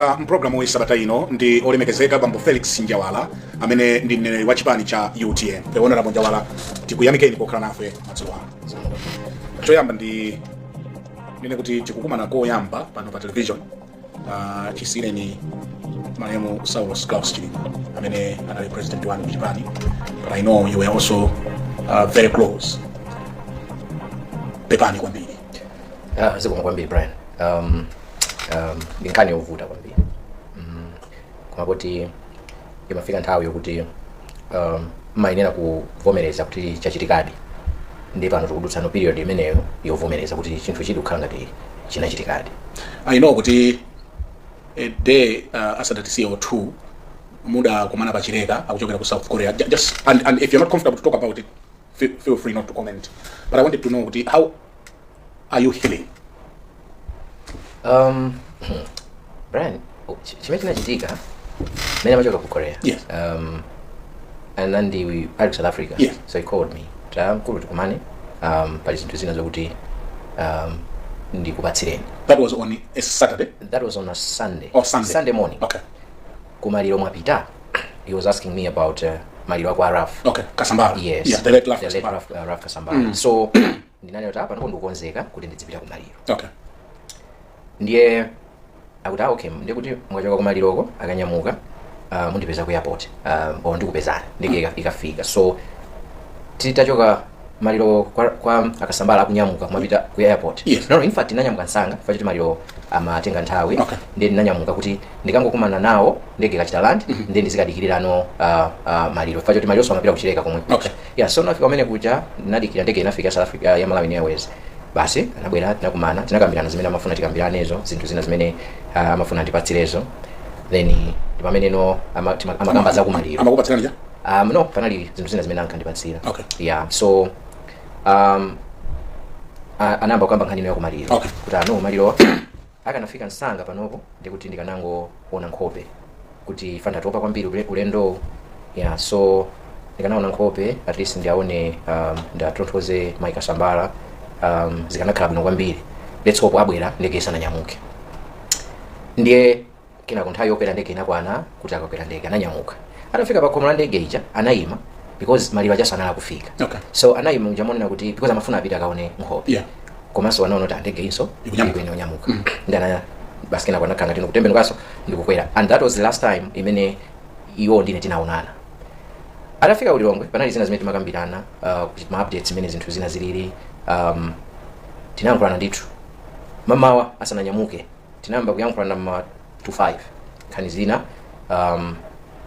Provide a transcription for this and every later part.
Programu wa sabata ino ndi olemekezeka bambo Felix Njawala amene ndi mneneri wa chipani cha UTM. Honorable Njawala tikuyamikeni pokhala nafe madzulo ano. Choyamba ndi nene kuti tikukumana koyamba pano pa television chisire ni marehemu Chilima amene anali president wanu wa chipani, but I know you were also very close pepani kwambiri. Zikoma kwambiri Brian. Ndinkani yovuta kwambiri. Koma kuti imafika nthawi yokuti mayenera kuvomereza kuti chachitikadi ndi pano tikudutsa no period imeneyo yovomereza kuti chinthu chidi kukhala ngati chinachitikadi. I know kuti a day asadatisi or two muda kumana pachireka akuchokera ku South Korea, just and if you're not comfortable to talk about it, feel free not to comment, but I wanted to know kuti how are you healing? Brian, chimene chinachitika mene machoka ku Korea. Yes. And then we back to South Africa. Yes. So he called me. Mkulu tukumane. Pali zinthu zina zokuti ndikupatsireni. That was on a Saturday? That was on a Sunday. Oh, Sunday. Sunday morning. Okay. Kumaliro mwapita. He was asking me about maliro kwa Raf. Okay, Kasambara. Yes. Yeah, the late Raf Kasambara. So ndinani yota hapa ndikukonzeka kuti ndizipita kumaliro. Okay. Ndiye akuti okay, ndiye kuti mwachoka kumaliroko akanyamuka mundipeza ku airport. Ndikupezana ndike ikafika. So titachoka maliro kwa akasambala kunyamuka kumapita ku airport. Yes. No, in fact nanyamuka nsanga fachiti maliro amatenga nthawi. Okay. Ndiye nanyamuka kuti ndikangokumana nawo ndege kachita land ndiye ndizikadikirira no maliro fachiti maliro so amapita kuchileka komwe. Okay. Yeah, so nafika pamene kuja ndadikira ndege inafika South Africa ya Malawi Airways. Basi anabwera tinakumana tinakambirana zimene amafuna tikambiranezo zinthu zina zimene amafuna ndipatsirezo, then pamene no amakamba za kumaliro amakupatsirani ja no panali zinthu zina zimene ankandipatsira. Okay. Yeah, so anamba kamba nkhani ya kumaliro. Okay. Kuti ano maliro akanafika nsanga panopo ndikuti ndikanangoona nkhope kuti fanda topa kwambiri ulendo. Yeah, so ndikanaona nkhope at least ndiaone ndatonthoze Mike Sambala zikanakhala bwino kwambiri. Let's hope abwera ndege sananyamuke. Ndiye kina kunthawi yokwera ndege inakwana kuti akakwera ndege ananyamuka. Atafika pa khomo la ndege ija anayima because maliro aja sanala kufika. Okay. So anayima unjamonena kuti because amafuna apita akaone nkhope. Yeah. Komanso wanaona kuti ndege inso ikunyamuka. Ndana basi kina kwana kanga kutembenukaso ndikukwera. And that was the last time imene iwo ndine tinaonana. Atafika ulilongwe panali zina zimene timakambirana kuti ma updates imene zinthu zina zilili. Tinankulana ndithu mamawa asananyamuke tinamba kuyankulana ma 25 khani zina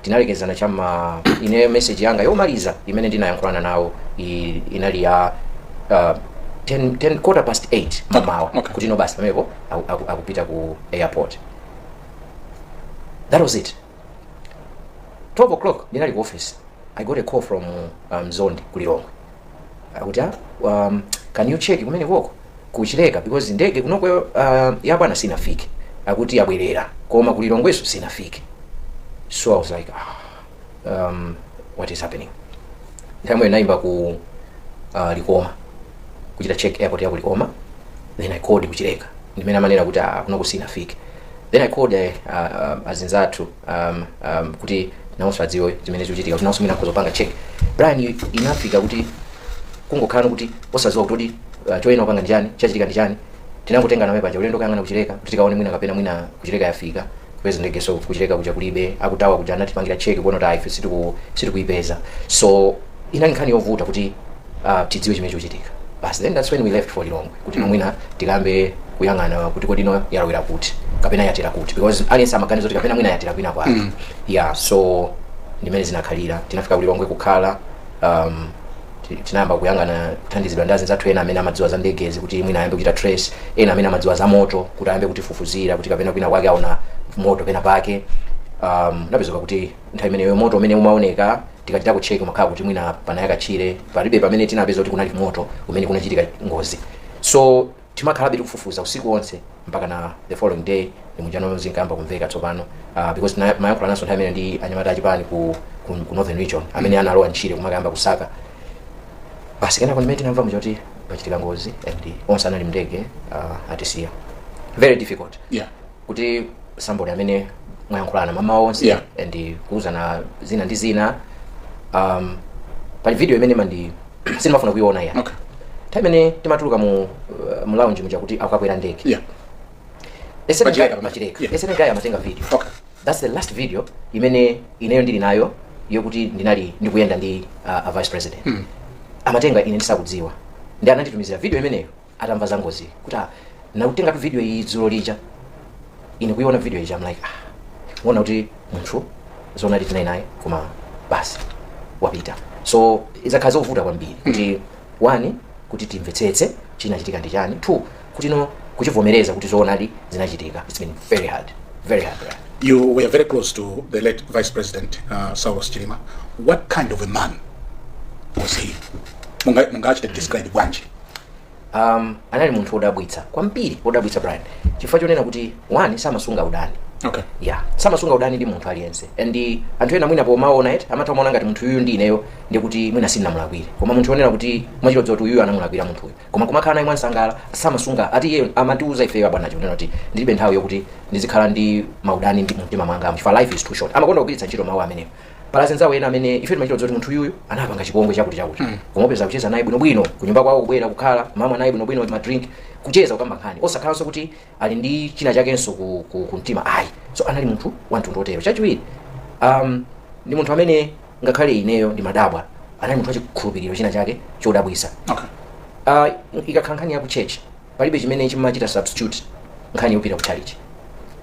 tinalekezana chama ine message yanga yomaliza imene ndinayankulana nawo inali ya 8:15 mamawa. Okay. Kuti no basi pameko akupita ku airport. That was it. 12 o'clock ndinali ku office. I got a call from Zondi kulilongwe. Akuti can you check kumene koko kuchileka because ndege kunoko yabwana sinafike. Akuti yabwerera koma kulilongweso sinafike. So I was like what is happening? Ndamwe naimba ku Likoma kuchita check airport ya Likoma, then I called kuchileka ndimene manena kuti kunoko sinafike. Then I called azinzatu kuti naonso adziwe zimene zikuchitika kuti naonso mina kuzopanga check. Brian inafika kuti kungokhala kuti osaziwa kuti choyena upanga njani chachitika njani tinangotenga nawe panja ulendo kangana kuchileka kuti tikaone mwina kapena mwina kuchileka yafika kwezi ndege so kuchileka kuja kulibe akutawa kuja anatipangira check kuona kuti ife situkuipeza. So inali nkhani yovuta kuti tidziwe chimene chikuchitika. But then that's when we left for Lilongwe kuti mwina tikambe kuyang'ana kuti kodi no yalowera kuti kapena yatera kuti because aliyense amaganizo kuti kapena mwina yatera kwina kwake. Yeah, so ndimene zinakhalira tinafika Lilongwe kukhala tinamba kuyangana thandizidwa ndazi zathu ena amene amadziwa za ndegezi kuti mwina ayambe kuchita trace, ena amene amadziwa za moto kuti ayambe kutifufuzira kuti kapena kwina kwake aona moto pena pake. Ndapezoka kuti nthawi imeneyo moto umene umaoneka tikachita kucheck makhala kuti mwina panayaka chire palibe pamene tinapeza kuti kunali moto umene kunachitika ngozi. So timakhalabe tikufufuza usiku wonse mpaka na the following day ndimujano zinkamba kumveka tsopano because mayankhula naso nthawi imene ndi anyamata achipani ku northern region amene analowa nchire kumakamba kusaka. Basi kana kwenye meti namva mjoti pachitika ngozi and onse anali mndege atisiya. Very difficult. Yeah. Kuti somebody amene mwayankhulana mama onse Yeah. and kuuzana zina ndi zina pali video imene mandi sinimafuna kuiona ya Okay. time imene timatuluka mu lounge muja kuti akakwera ndege Yeah. Machireka. Yeah. Esene guy amatenga video. Okay. That's the last video imene ineyo ndili nayo yokuti ndinali ndikuyenda ndi a vice president. Amatenga ine ndisakudziwa. Ndi ananditumizira video imeneyo atamva za ngozi. Kuti nakutenga tu video iyi dzulo lija. Ine kuiona video iyi I'm like ngona kuti munthu zona litinai naye koma basi wapita. So izakhaza uvuta kwambiri kuti one kuti timvetsetse chinachitika ndi chani, two kuti no kuchivomereza kuti zoonadi zinachitika. It's been very hard. You were very close to the late Vice President Chilima. What kind of a man was he? Mungachi describe bwanji. Anali munthu odabwitsa kwambiri, odabwitsa Brian. Chifukwa chonena kuti one samasunga udani. Okay. Yeah, samasunga udani ndi munthu aliyense. And anthu ena mwina pomaona it amataona ngati munthu uyu ndi ineyo ndi kuti mwina sinamulakwire. Koma munthu onena kuti mwachiro dzoti uyu anamulakwira munthu uyu. Koma kumakhala naye mwansangala samasunga ati iye amatiuza ifeyo abwana chonena kuti ndilibe nthawi yokuti ndizikhala ndi maudani ndi mtima mwanga. Chifukwa life is too short. Amakonda kugwiritsa ntchito mawu amenewo. Palazenzawo ena amene ife timachiro dzoti munthu uyu anapanga chipongwe chakuti. Koma opeza kucheza naye bwinobwino, kunyumba kwawo kubwera kukhala, mama naye bwinobwino ma drink, kucheza kukamba nkhani. Osakhalanso kuti ali ndi china chakenso ku mtima ayi. So anali munthu wanthu ndotero. Chachiwiri ndi munthu amene ngakhale ineyo ndi madabwa, anali munthu wachikhulupiriro china chake chodabwisa. Okay. Ikakhala nkhani ya ku church palibe chimene chimachita substitute nkhani yopita ku church.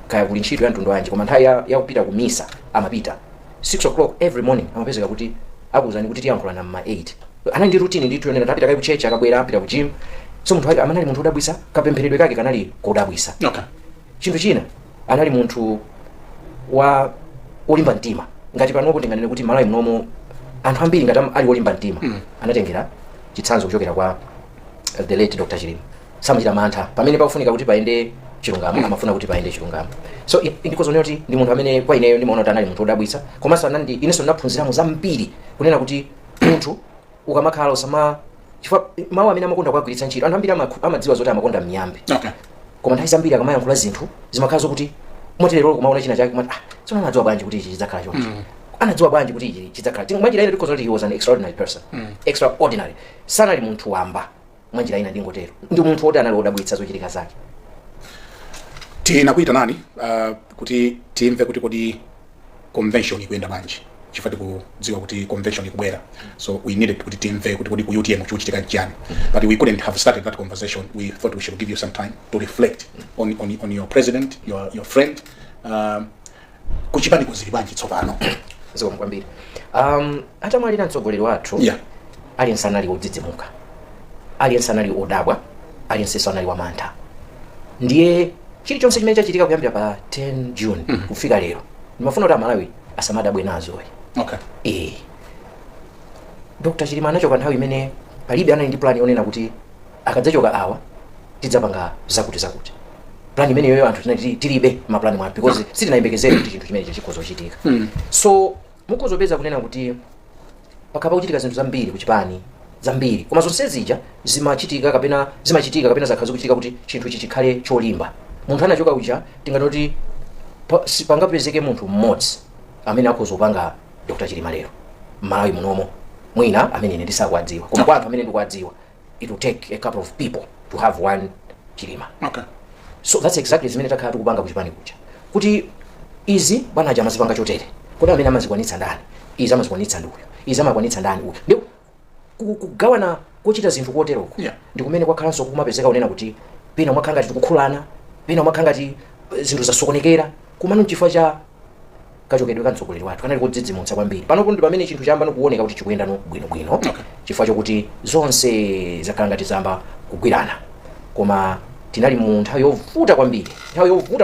Kaya kuli ntchito ya mtundu wanji koma nthawi ya kupita ku misa amapita 6 o'clock every morning. Amapezeka kuti akuzani kuti tiyankhula na ma 8. Anali ndi routine ndithu yonena tapita kai ku church akabwera apita ku gym. So munthu wake anali munthu odabwisa, kapempheredwe kake kanali kodabwisa. Okay. Chinthu china anali munthu wa olimba mtima. Ngati panopo ndinganene kuti malawi mnomo anthu ambiri ngati ali olimba mtima anatengera chitsanzo kuchokera kwa the late Dr. Chilima. Samachita mantha pamene pakufunika kuti paende chilungamo amafuna kuti paende chilungamo. So ndikozo noti ndi munthu amene kwa ineyo ndimaona kuti anali munthu odabwitsa. Komanso anandi inenso ndaphunziramo zambiri kunena kuti munthu ukamakhala usama chifukwa mawu amene amakonda kugwiritsa ntchito anthu ambiri amadziwa zoti amakonda miyambe. Okay. Koma nthawi zambiri akamayankhula zinthu zimakhala zokuti motelero kumaona china chake kumati tsona anadziwa bwanji kuti ichi chidzakhala chonchi. Anadziwa bwanji kuti ichi chidzakhala. Mwanjira ina because he was an extraordinary person. Extraordinary. Sanali munthu wamba. Mwanjira ina ndingotero. Ndi munthu oti anali odabwitsa zochitika zake. Tinakuita nani kuti timve kuti kodi convention ikuyenda bwanji. Chifukwa tikudziwa kuti convention ikubwera. So we needed kuti timve kuti kodi ku UTM chikuchitika chani. But we couldn't have started that conversation. We thought we should give you some time to reflect on your president, your friend. Kuchipani kuzili bwanji tsopano. Zomwe kwambiri. Hata mwalira mtsogoleri wathu. Yeah. Aliyense anali odzidzimuka. Aliyense anali odabwa. Aliyense anali wamantha. Ndiye chilichonse chimene chachitika kuyambira pa 10 June kufika lero. Ndimafuna kuti Malawi asamadabwe nazo. Okay. Dr. Chilima anachoka nthawi imene palibe anali ndi plan yonena kuti akadzachoka awa tidzapanga zakuti. Plan imene yoyo anthu tinati tilibe ma plan mwa because sitinayembekezere kuti chinthu chimene chikozochitika. So mukozopeza kunena kuti pakapa kuchitika zinthu zambiri kuchipani zambiri koma zonse zija zimachitika kapena zakhazo kuchitika kuti chinthu ichi chikhale cholimba. Munthu anachoka uja tinganoti pangapezeke munthu mmodzi amene akozopanga Dr. Chilima lero Malawi munomo mwina amene ine ndisakwadziwa koma kwa anthu amene ndikuwadziwa it will take a couple of people to have one Chilima. Okay. So that's exactly zimene takhala tikupanga kuchipani kuja kuti izi bwana aja amazipanga chotere kodi amene amazikwanitsa ndani, izi amazikwanitsa ndi uyu, izi amakwanitsa ndani uyu. Ndio kugawana kuchita zinthu koteroko. Yeah. Ndi kumene kwakhalanso kumapezeka unena kuti pena mwakhanga tikukhulana, pena mwakhanga zinthu zasokonekera kumano chifukwa cha kachokedwe ka mtsogoleri wathu kanali kudzidzimutsa kwambiri. Panopo ndi pamene chinthu chamba kuoneka kuti chikuyenda bwino. Okay. Chifukwa chokuti zonse zakhala ngati zamba kugwirana. Koma tinali mu nthawi yovuta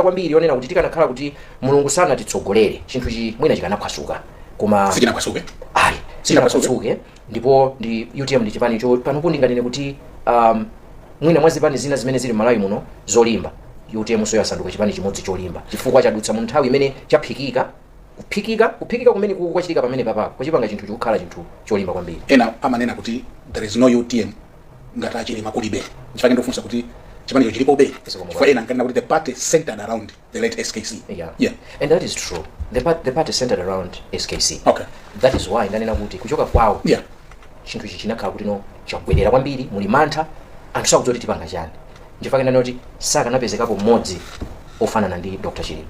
kwambiri yonena kuti tikanakhala kuti Mulungu sana titsogolere chinthu chi mwina chikanakhwasuka. Koma sichinakhwasuke. Sichinakhwasuke. Ndipo ndi UTM ndi chipani cho panopo ndinganene kuti mwina mwa zipani zina zimene zili Malawi muno zolimba. UTM so yasanduka chipani chimodzi cholimba chifukwa chadutsa mu nthawi imene chaphikika kuphikika kumene kwachitika pamene papa kuchipanga chinthu chikukhala chinthu cholimba kwambiri. Ena amanena kuti there is no UTM ngati Chilima kulibe. Chifukwa ndofunsa kuti chipani chilipo be for ena ngana kuti the party centered around the late SKC. Yeah. And that is true. The party centered around SKC. Okay. That is why ndanena kuti kuchoka kwawo. Yeah. Chinthu ichi chinakhala kuti no chakubwerera kwambiri muli mantha anthu sakuti tipanga chani. Ndifake ndani kuti saka napezekapo mmodzi ofanana ndi Dr. Chilima.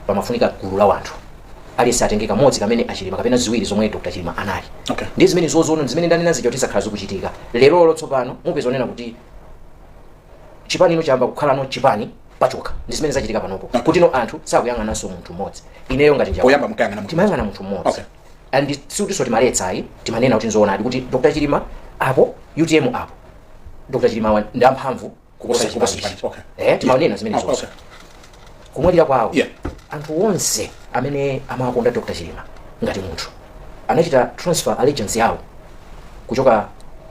Pamafunika gulu la wanthu. Aliyense atengeka modzi kamene achilima kapena ziwiri zomwe Dr. Chilima anali. Okay. Ndi zimene zozono zimene ndanena zija kuti sakhala zikuchitika. Lero tsopano mupeza onena kuti chipani ino chamba kukhala no chipani pachoka. Ndi zimene zachitika panopo. Okay. Kuti no anthu sakuyang'ananso munthu mmodzi. Ineyo ngati Njawala. Oyamba mukayang'ana munthu. Timayang'ana munthu mmodzi. Okay. And sikuti timaletsa ayi, timanena kuti nzoonadi kuti Dr. Chilima apo, UTM apo. Dr. Chilima ndi amphamvu kuposa chipani. Okay. Timanena zimene zonse. Okay. Kumwalira kwawo. Yeah. Anthu onse amene amakonda Dr. Chilima ngati munthu anachita transfer allegiance yawo kuchoka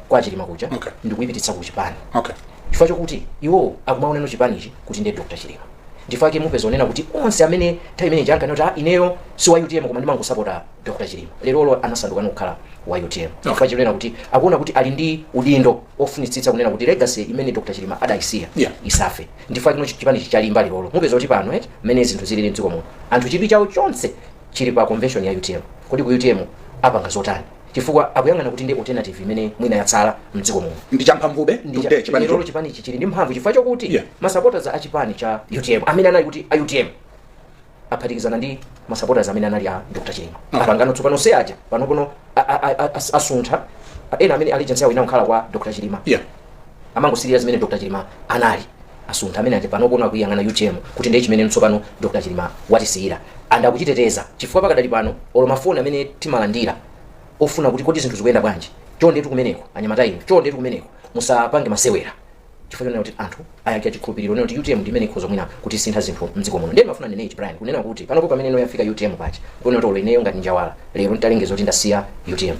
kwa Chilima kuja ndi kuyipititsa ku chipani. Okay. Chifukwa chokuti iwo akumaonera chipanichi kuti ndi Dr. Chilima. Ndifake mupeza onena kuti onse amene nthawi imene janka kuti ineyo si wa UTM koma ndimangosapota Dr. Chilima. Lero anasanduka kukhala wa UTM. Chifukwa chonena kuti akuona kuti ali ndi udindo ofunitsitsa kunena kuti legacy imene Dr. Chilima adayisiya isafe. Ndifake no chipanichi chalimba lero. Mupeza kuti pano mmene zinthu zili mdziko muno. Anthu chidwi chawo chonse chili pa convention ya UTM. Kodi ku UTM apanga zotani? Chifukwa akuyang'ana kuti ndi alternative imene mwina yatsala mdziko muno. Ndi champhamvube ndi chipani lero chipani ichi chili ndi mphamvu chifukwa chokuti masupporters a chipani cha UTM amene anali kuti a UTM aphatikizana ndi masupporters amene anali a Dr. Chilima. Apangano tsopano seaja panopono asuntha ena amene allegiance yawo inakhala kwa Dr. Chilima. Amangosiriya zimene Dr. Chilima anali asuntha amene ati panopono akuyang'ana UTM kuti ndi chimene tsopano Dr. Chilima watisiyira anda kuchiteteza chifukwa pakadali pano olo mafoni amene timalandira ofuna kuti kodi zinthu zikuyenda bwanji chonde kumeneko anyamata inu chonde kumeneko musapange masewera chifukwa kuti anthu ayaki achikhulupiriro neno kuti UTM ndi imene ikhoza mwina kuti sintha zinthu mdziko muno ndiye mafuna nene Brian kunena kuti panopo pamene ino yafika UTM pacha kuona kuti ineyo ngati Njawala lero ntalengeza kuti ndasiya UTM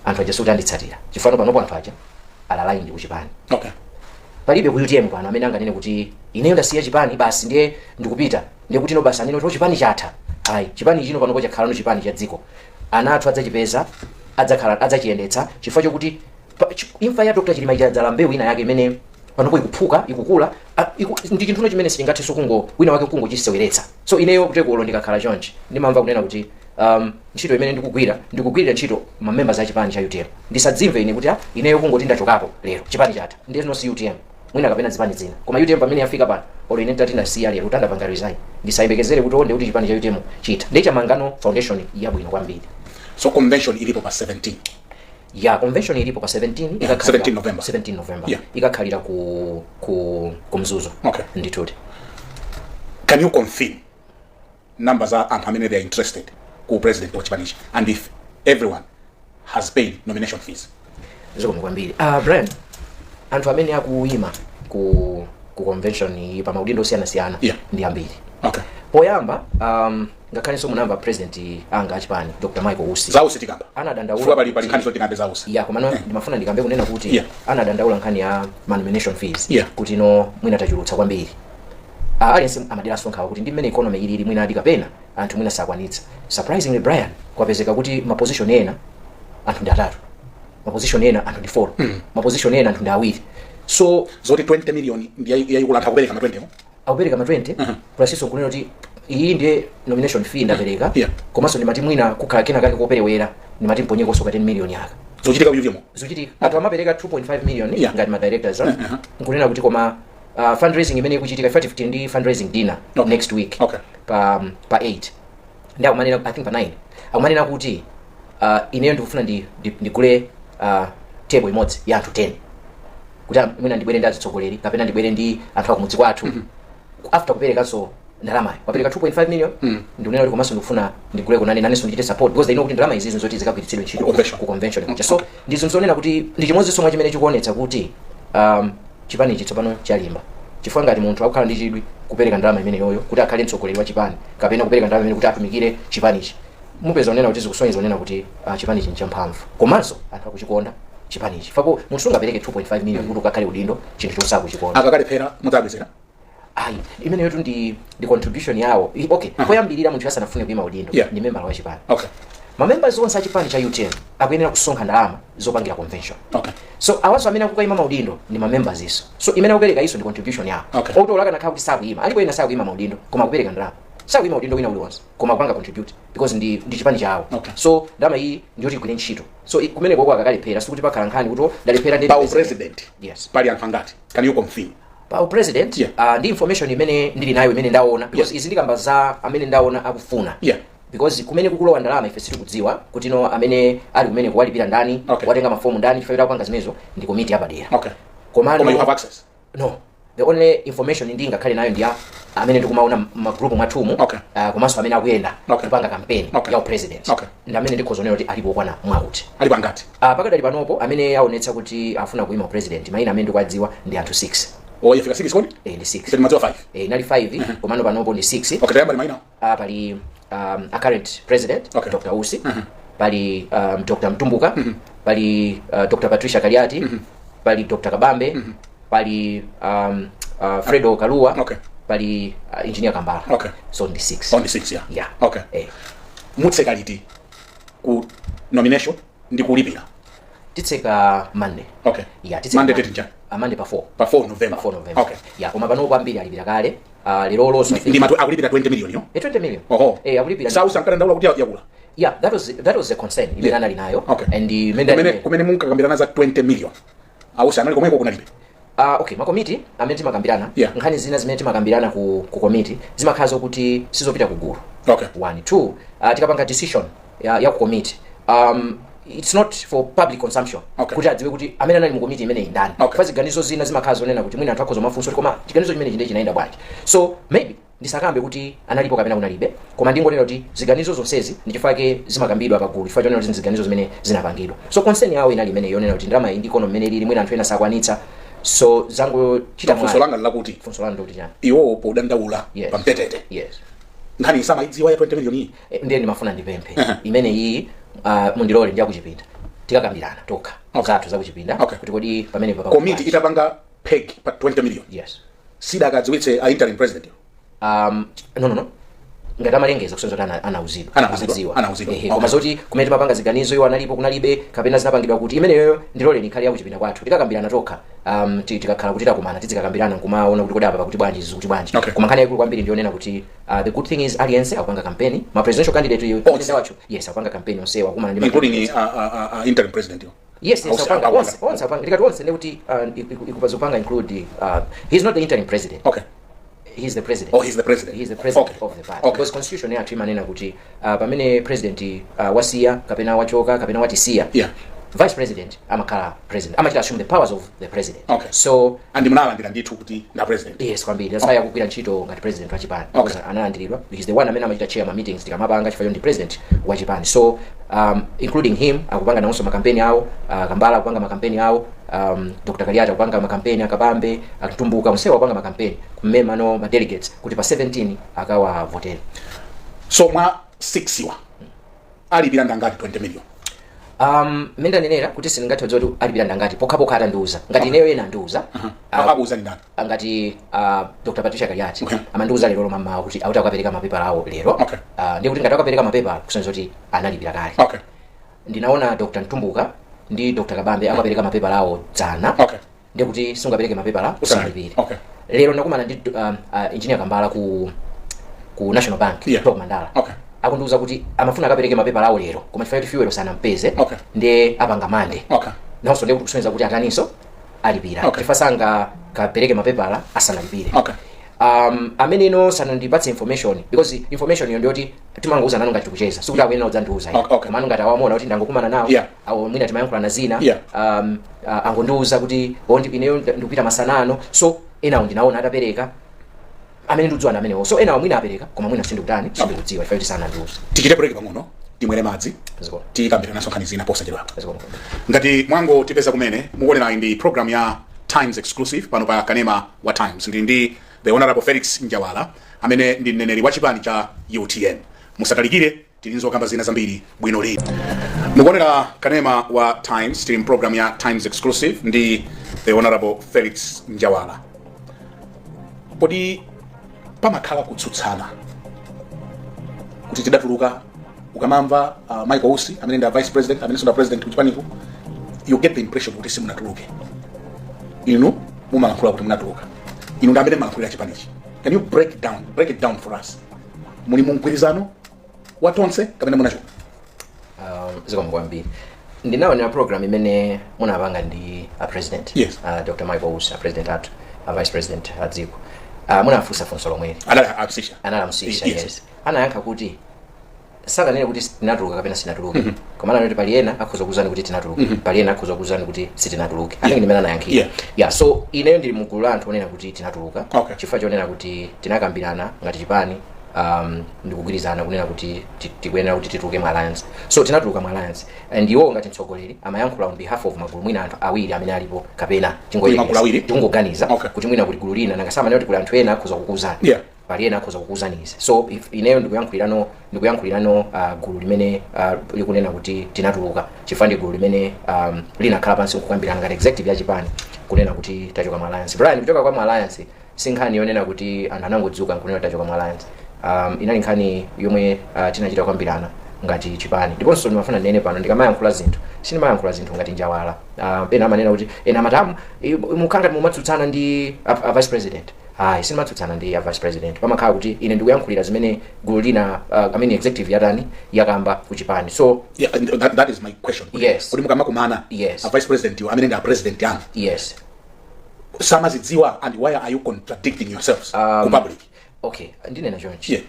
anthu aja suti anditsatira chifukwa panopo anthu aja alalai ndi kuchipani. Okay. Palibe ku UTM pano amene anganene kuti ineyo ndasiya chipani basi ndiye ndikupita ndiye kuti no basi anene kuti chipani chatha ayi chipani chino panopo chakhala no chipani cha dziko anathu adzachipeza adzachiyendetsa chifukwa chokuti imfa ya Dr. Chilima idzala mbewu ina yake imene panopo ikuphuka ikukula ndi chinthu chimene singathenso kungo wina wake kungo chiseweretsa. So ineyo kuteko ndikakhala chonchi ndimamva kunena kuti ntchito imene ndikugwirira ntchito ma members a chipani cha UTM ndisadzimve ine kuti ineyo kungoti ndachokapo lero chipani chatha ndiye no si UTM mwina kapena zipani zina koma UTM pamene yafika pano olo ine ndati ndasiya lero utandapanga resign ndisayembekezere kuti onde kuti chipani cha UTM chita ndi chamangano foundation yabwino kwambiri. So convention ilipo pa 17. Convention ilipo pa 17 17 November. 17 November. Ikakhalira ku mzuzu. Okay. Nditude. Can you confirm numbers are and how many they are interested ku president wa chipanichi and if everyone has paid nomination fees? Ziko kwambiri. Brian, anthu amene akuima ku convention pa maudindo siyana ndi ambiri. Okay. Poyamba ngakhalenso munamba president anga achipani Dr. Michael Usi. Zausi tikamba. Anadandaula. Fuwa bali khanso tikambe zausi. Komano ndimafuna ndikambe kunena kuti anadandaula nkhani ya nomination fees kuti no mwina tachulutsa kwambiri. Aliyense amadera sonkha kuti ndi mmene economy ili mwina adi kapena anthu mwina sakwanitsa. Surprisingly Brian kwapezeka kuti ma position ena anthu ndi atatu. Ma position ena anthu ndi 4. Ma position ena anthu ndi awiri. So zoti 20 million ndi yayikula anthu akupereka ma 20 mo? Akupereka ma 20. Prasiso kunena kuti iyi ndiye nomination fee ndapereka komanso ndimati mwina kukhala kena kake koperewera ndimati mponyeko soka 10 million yaka zochitika UTM zochitika anthu amapereka 2.5 million ngati ma directors nkunena kuti koma fundraising imene ikuchitika 15 ndi fundraising dinner next week pa 8 ndi akumanena I think pa 9 akumanena kuti ineyo ndikufuna ndigule table imodzi ya anthu 10 kuti mwina ndibwere ndi atsogoleri kapena ndibwere ndi anthu akumudzi kwathu after kupereka so ndalama wapereka 2.5 million ndikunena kuti komanso ndikufuna ndigule kunani nanenso ndichite support because they know kuti ndalama izi zoti zikagwiritsidwe ntchito ku convention so ndizo zonena kuti ndi chimodzi somwe chimene chikuonetsa kuti chipani ichi tsopano chalimba chifukwa ngati munthu akukhala ndi chidwi kupereka ndalama imene yoyo kuti akhale mtsogoleri wa chipani kapena kupereka ndalama imene kuti atumikire chipani ichi mupeza onena kuti zikusonyeza onena kuti chipani ichi nchamphamvu komanso anthu akuchikonda chipani ichi fapo munthu sungapereke 2.5 million kuti ukakhale udindo chinthu chosakuchikonda akakalephera mudzabwezera imene yotu ndi contribution yawo poyambirira munthu asanafune kuima udindo ndi member wa chipani ma members onse a chipani cha UTM akuyenera kusonkha ndalama zopangira convention So awaso amene akukaima maudindo ni members iso. So imene akupereka iso ndi contribution yawo. Okay. Otola kana kuti sakuima. Alipo ina sakuima maudindo koma akupereka ndalama. Sakuima maudindo wina uliwonse koma akupanga contribute because ndi chipani chawo. Okay. So ndama iyi ndiyo tigwire ntchito. So kumene kwako akakalephera sikuti pakhala nkhani kuti ndalephera ndi president. Yes. Pali anthu angati. Can you confirm? President, yeah. Ndi information imene ndili nayo imene ndaona because izi ndikamba za amene ndaona akufuna. Yeah. Because kumene kukulowa ndalama ife sitikudziwa kuti no amene ali kumene kuwalipira ndani, watenga mafomu ndani chifukwa kupanga zimenezo ndi committee yapadera. Okay. Komano you have access? No. The only information ndi ngakhale nayo ndi amene ndikumaona ma group mwathumu komanso amene akuyenda kupanga campaign ya president. Ndi amene ndikhozonera kuti alipo kwana mwauti. Alipo angati? Pakadali panopo amene aonetsa kuti afuna kuima president mayina amene ndikuwadziwa ndi anthu 6. Yafika 6 kodi? Ndi 6. Ndi madziwa 5. Nali 5 komano panopo ndi 6. Okay, tayamba mayina. Pali a current president, Dr. Usi, pali Dr. Mtumbuka, pali Dr. Patricia Kaliati, pali Dr. Kabambe, pali Fredo Kalua, pali Engineer Kambala. Okay. So only 6. Only 6, yeah. Yeah. Okay. Mutsekaliti ku nomination ndi kulipira. Titseka Monday. Okay. Yeah, titseka Monday date njani? Monday pa 4. Pa 4 November. Pa 4 November. Okay. Yeah, koma pano kwambiri alipira kale. Lero loso ndi matu akulipira 20 million yo? 20 million. Akulipira. Sausa ankala ndaula kuti yakula. Yeah, that was the concern. Imene anali nayo. Okay. And the kumene munkakambirana za 20 million. Ausa anali komwe kunalibe. Okay, makomiti amene timakambirana, nkhani zina zimene timakambirana ku committee zimakhaza kuti sizopita kugulu. Okay. 1 2 tikapanga decision ya ku committee. It's not for public consumption. Kuti adziwe kuti amene anali mu committee imene indani. Ziganizo zina zimakhaza onena kuti mwina anthu akhoza mafunso koma chiganizo chimene chinde chinaenda bwanji. So maybe ndisakambe kuti analipo kapena kunalibe koma ndingonena kuti ziganizo zonsezi ndichifake zimakambidwa pagulu chifukwa chonena kuti ziganizo zimene zinapangidwa. So concern yawo inali imene yonena kuti ndalama iyi ndi ikonomi imene ili mwina anthu ena sakwanitsa. So zangu chita mwa funso langa lakuti ndi chani iwo podandaula pamtetete. Yes. Nkhani sama idziwa ya 20 million iyi. Ndiye ndimafuna ndipemphe imene iyi mundilole ndi akuchipinda tikakambirana toka zathu zakuchipinda kuti kodi pamene papa committee itapanga peg pa 20 million. Yes. Sida akadziwitse a interim president. No. Ngati amalengeza kusenzota anauzidwa. Koma zoti kumene mapanga ziganizo iwo analipo kunalibe kapena zinapangidwa kuti imeneyo ndilole nikhali yakuchipinda kwathu tikakambirana toka tikakhala kuti takumana tizikakambirana kumaona kuti kodi apa pakuti bwanji zikuti bwanji. Koma nkhani yakulu kwambiri ndionena kuti the good thing is alliance akupanga campaign ma presidential candidate yo wacho akupanga campaign onse wakumana ndi including interim president yo. Yes, akupanga once akupanga ndikati onse ndikuti ikupazopanga include he's not the interim president. Okay. He's the president. He's the president. He's the president of the party. Because constitution ya timanena kuti pamene president wasiya kapena wachoka kapena watisiya. Vice president amakhala president. Amachita assume the powers of the president. Okay. So and munalandira ndithu kuti na president. Yes, kwambiri. That's why akugwira ntchito ngati president wa chipani. Because analandiridwa. He's the one amene amachita chair ma meetings tikamapanga chifukwa ndi president wa chipani. So including him akupanga nawonso makampeni awo, Kambala akupanga makampeni awo, Dr. Kaliata akupanga makampeni akabambe, Atumbuka msewa akupanga makampeni kumema no ma delegates kuti pa 17 akawa vote. So mwa 6 wa alipira ndangati 20 million. Menda nenera kuti siningati kuti alipira ndangati pokhapo atandiuza ngati ineyo yena andiuza akakuuza ndi ndani ngati Dr. Patricia Kaliati amandiuza lero mama kuti auta akapereka mapepa awo lero ndi kuti ngati akapereka mapepa kusonyeza kuti analipira kale. Ndinaona Dr. Mtumbuka ndi Dr. Kabambe akapereka mapepa awo dzana ndi kuti singapereke mapepa la usalipire. Lero ndakumana ndi Engineer Kambala ku National Bank Mandala. Akundiuza kuti amafuna akapereke mapepa awo lero koma chifukwa kuti fuel sanampeze ndi apanga mande. Nawonso ndi kusonyeza kuti ataniso alipira chifukwa sanga kapereke mapepa asanalipire. Amene ino sanandipatse information because information iyo ndiyoti timanguza nanu ngati tikucheza sikuti akuyena udzandiuza koma ngati awamona kuti ndangokumana nawo awo mwina timayankhula na zina angondiuza kuti ineyo ndikupita masanano so enawo ndinaona atapereka amene ndiudziwa na amenewo so enawo mwina apereka koma mwina sindikutani sindikudziwa chifukwa kuti sanandiuza. Tichite break pang'ono timwere madzi tikambirana nkhani zina posachedwapa. Ngati mwango tipeza kumene mukuonera ndi program ya Times Exclusive pano pa kanema wa Times ndi the Honorable Felix Njawala amene ndi mneneri wa chipani cha UTM. Musatalikire tilinzo kamba zina zambiri bwino lino. Mukuonera kanema wa Times tili program ya Times Exclusive ndi the Honorable Felix Njawala. Podi pamakhala kutsutsana kuti tidatuluka ukamamva Michael Usi amene ndi vice president amene ndi president kuchipaniku you get the impression kuti simunatuluke inu mumalankhula kuti munatuluka inu ndamene malankhulira chipanichi. Can you break it down for us? Muli mungwirizano watonse kapena munacho? Zikomo kwambiri. Ndinaona program imene munapanga ndi president. Yes. Dr. Michael Usa, president at vice president at Ziko. Munafunsa funso lomwe. Analamsisha. Yes. Anayankha kuti saka nene kuti tinatuluka kapena sinatuluka. Komana noti pali ena akhoza kuzani kuti tinatuluka. Pali ena akhoza kuzani kuti sitinatuluka. Ani ndimene anayankhira. Yeah, so ineyo ndili mugulu la anthu onena kuti tinatuluka. Chifukwa chonena kuti tinakambirana ngati chipani ndikugwirizana kunena kuti tikuyenera kuti tituluke mu alliance. So tinatuluka mu alliance and iwo ngati mtsogoleri amayankhula on behalf of magulu mwina anthu awiri amene alipo kapena tingoganiza kuti mwina kuti gulu lina nanga sama kuti kuli anthu ena akhoza kukuzani. Pali ena akhoza kukuzaniza. So if ineyo ndikuyankhulirano gulu limene likunena kuti tinatuluka chifukwa ndi gulu limene linakhala pansi kukambirana ngati executive ya chipani kunena kuti tachoka mu alliance. Brian, kuchoka kwa mu alliance sinkhani yonena kuti anthu anangodzuka nkunena tachoka mu alliance. Inali nkhani yomwe tinachita kwambirana ngati chipani. Ndiponso ndimafuna nene pano ndikamayankhula zinthu sinimayankhula zinthu ngati Njawala. Pena amanena kuti ena matamu mukanga mumatsutsana ndi vice president. Sinimatsutsana ndi vice president. Pamakhala kuti ine ndikuyankhulira zimene gulu lina executive yatani yakamba ku chipani. So yeah, that is my question. Yes. Kuti mukamakumana a vice president you amene ndi a president yanu. Yes. Samazidziwa, and why are you contradicting yourselves to public? Okay, ndinena chonchi.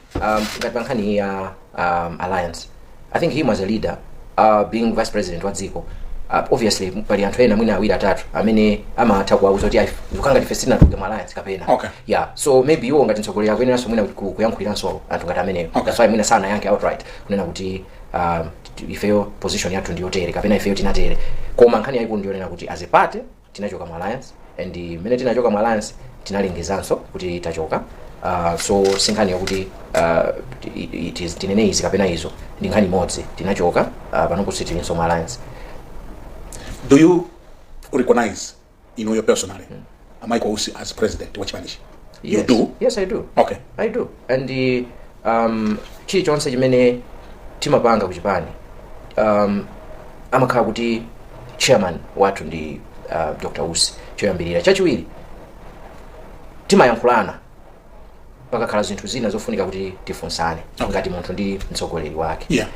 Ngati pankhani ya alliance, I think him as a leader, being vice president wa Ziko, obviously pali anthu ena mwina awiri atatu amene amatha kuwauza kuti ukanga tifesi tinatuluka mu alliance kapena. Yeah, so maybe iwo ngati mtsogoleri akuyeneranso mwina kuyankhuliranso anthu ngati ameneyo. That's why mwina sana yanke outright kunena kuti ifeyo position yathu ndiyotere kapena ifeyo tinatere. Koma nkhani yayikulu ndiyonena kuti as a party tinachoka mu alliance and mene tinachoka mu alliance tinalengezanso kuti tachoka. So sinkhani yokuti it is tinene izi kapena izo ndi nkhani imodzi tinachoka pano kuti tilinso mu alliance. Do you recognize you personally Michael Usi as president wa chipanichi? Yes. You do? Yes, I do. Okay. I do. And chili chonse chimene timapanga ku chipani amakhala kuti chairman wathu ndi Dr. Usi choyambirira. Chachiwiri timayankhulana pakakhala zinthu zina zofunika kuti tifunsane ngati munthu ndi mtsogoleri wake. Yeah.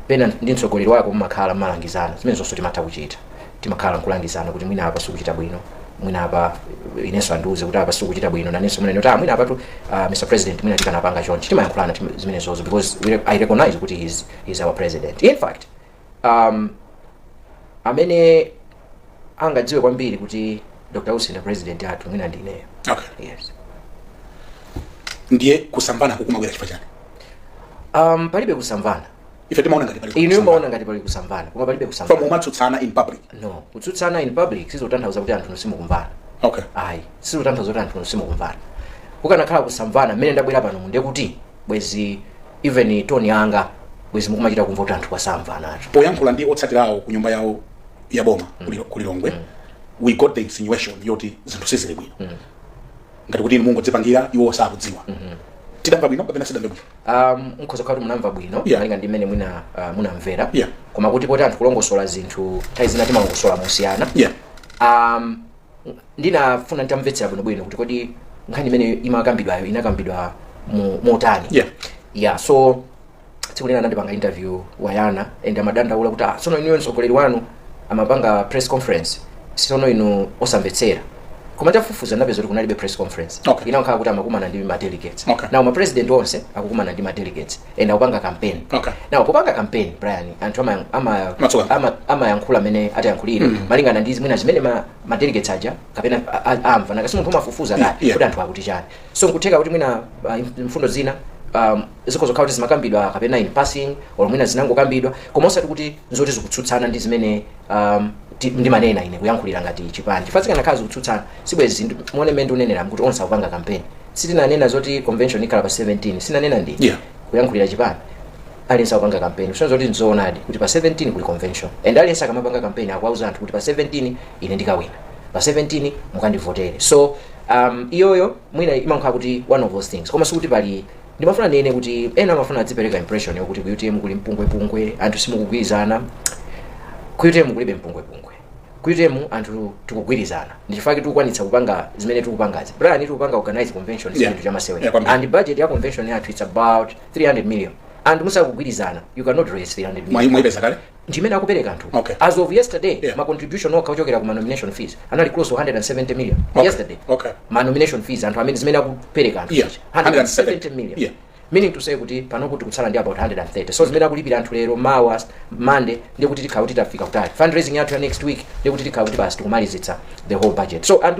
Pena ndi mtsogoleri wake mumakhala malangizana zimene zonse timatha kuchita. Timakhala nkulangizana kuti mwina apa sikuchita bwino, mwina apa inenso andiuze kuti apa sikuchita bwino nanenso mwina noti mwina apa tu Mr. President mwina tikanapanga chonchi. Timayankhulana zimene zonse because I recognize kuti he's our president. In fact amene angadziwe kwambiri kuti Dr. Usi ndi president yathu mwina ndineyo. Okay. Yes. Ndiye kusamvana kukumabwera chifukwa chani? Palibe kusamvana. Ife timaona ngati palibe. Inu mumaona ngati palibe kusamvana. Koma palibe kusamvana. From mumatsutsana in public. No, kutsutsana in public sizotanthauza kuti anthu simukumvana. Okay. Sizotanthauza kuti anthu simukumvana. Kukanakhala kusamvana mmene ndabwera pano munde kuti bwezi even tone yanga bwezi mukumachita kumva kuti anthu kwasamvana acho. Poyankhula ndi otsatirawo ku nyumba yawo ya boma kulilongwe. We got the insinuation yoti zinthu sizili bwino. Ngati kuti inu mungodzipangira iwo sakudziwa. Tidamva bwino kapena sidamva bwino? Nkhoza kuti munamva bwino malinga ndi mmene munamvera. Koma kuti poti anthu kulongosola zinthu nthawi zina timalongosola mosiyana. Ndinafuna nditamvetsera bwino kuti kodi nkhani imene imakambidwayo inakambidwa motani. So tsiku lina ndipanga interview wayana and amadandaula kuti sono inu mtsogoleri wanu amapanga press conference sono inu osamvetsera. Koma tafufuza napeza kuti kunalibe press conference. Inakhala kuti amakumana ndi ma delegates. Now ma president onse akukumana ndi ma delegates and akupanga campaign. Now popanga campaign Brian anthu ama yankhula mene atayankhulira malingana ndi zimene zimene ma delegates aja kapena amva nakasi munthu umafufuza naye kuti anthu akuti chani. So nkutheka kuti mwina mfundo zina ziko zokhala kuti zimakambidwa kapena in passing or mwina zinangokambidwa koma osati kuti nzoti zikutsutsana ndi zimene ndi manena ine kuyankhulira ngati chipani. Chifazika nakhazi kutsutsana sibwezi muone mmene unenera kuti onse akupanga campaign. Sitinanena zoti convention ikhala pa 17 sinanena ndi kuyankhulira chipani. Aliyense akupanga campaign kusona zoti nzoonadi kuti pa 17 kuli convention and aliyense akamapanga campaign akuwauza anthu kuti pa 17 ine ndikawina, pa 17 mukandivotere. So iyoyo mwina imankhala kuti one of those things koma sikuti pali ndimafuna nene kuti ena amafuna adzipereka impression yokuti ku UTM kuli mpungwe anthu simukugwirizana. ku UTM kulibe mpungwepungwe. Ku UTM anthu tikugwirizana ndi chifukwa tikukwanitsa kupanga zimene tikupangazi. Brian tikupanga organize convention chinthu cha masewera and budget ya convention yathu it's about 300 million and musakugwirizana you cannot raise 300 million. Mwaipeza kale ndimene akupereka anthu. Okay. As of yesterday ma contribution okha ochokera ku nomination fees anali close to 170 million. Yesterday ma nomination fees anthu amene zimene akupereka anthu 170 million. Meaning to say kuti pano kuti kutsala ndi about 130. So zimene akulipira anthu lero mawa Monday ndi kuti tikhawa kuti tafika kutali. Fundraising yathu ya next week ndi kuti tikhawa kuti basi tikumalizitsa the whole budget. So and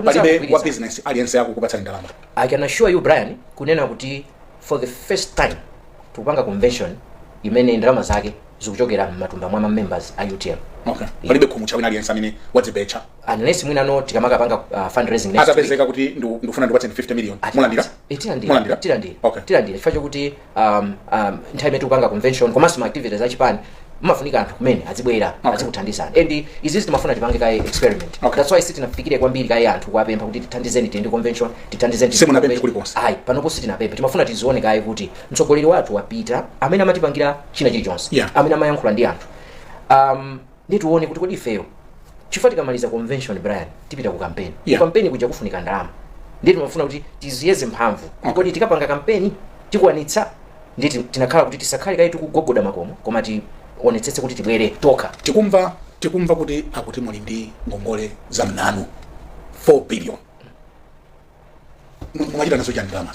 what business alliance yako kupatsa ndalama. I can assure you Brian kunena kuti for the first time tukupanga convention imene ndalama zake zikuchokera matumba mwa members a UTM. Okay. Palibe khumucha wina alliance amene wadzibecha. Unless mwina no tikamaka panga fundraising next week. Atapezeka kuti ndikufuna ndipatse 50 million. Mulandira? Tilandira. Chifukwa chokuti nthawi tukupanga convention komanso ma activities achipani mafunika anthu kumene azibwera azikuthandizana. And izizi timafuna tipange kai experiment. That's why sitinafikire kwambiri kai anthu kuapempha kuti tithandizeni tende convention, tithandizeni simunapempha kulikonse. Panopo sitinapempha. Timafuna tizione kai kuti mtsogoleri wathu wapita amene amatipangira china chilichonse. Amene amayankhula ndi anthu. Ndi tuone kuti kodi ifeyo chifukwa tikamaliza convention Brian tipita ku campaign. Campaign kuja kufunika ndalama. Ndi timafuna kuti tiziyeze mphamvu. Kodi tikapanga campaign tikwanitsa ndi tinakhala kuti tisakhale kai tikugogoda makomo koma onetsetse kuti tibwere toka. Tikumva kuti akuti muli ndi ngongole za mnanu 4 billion. Mwajira nazo chani ndalama.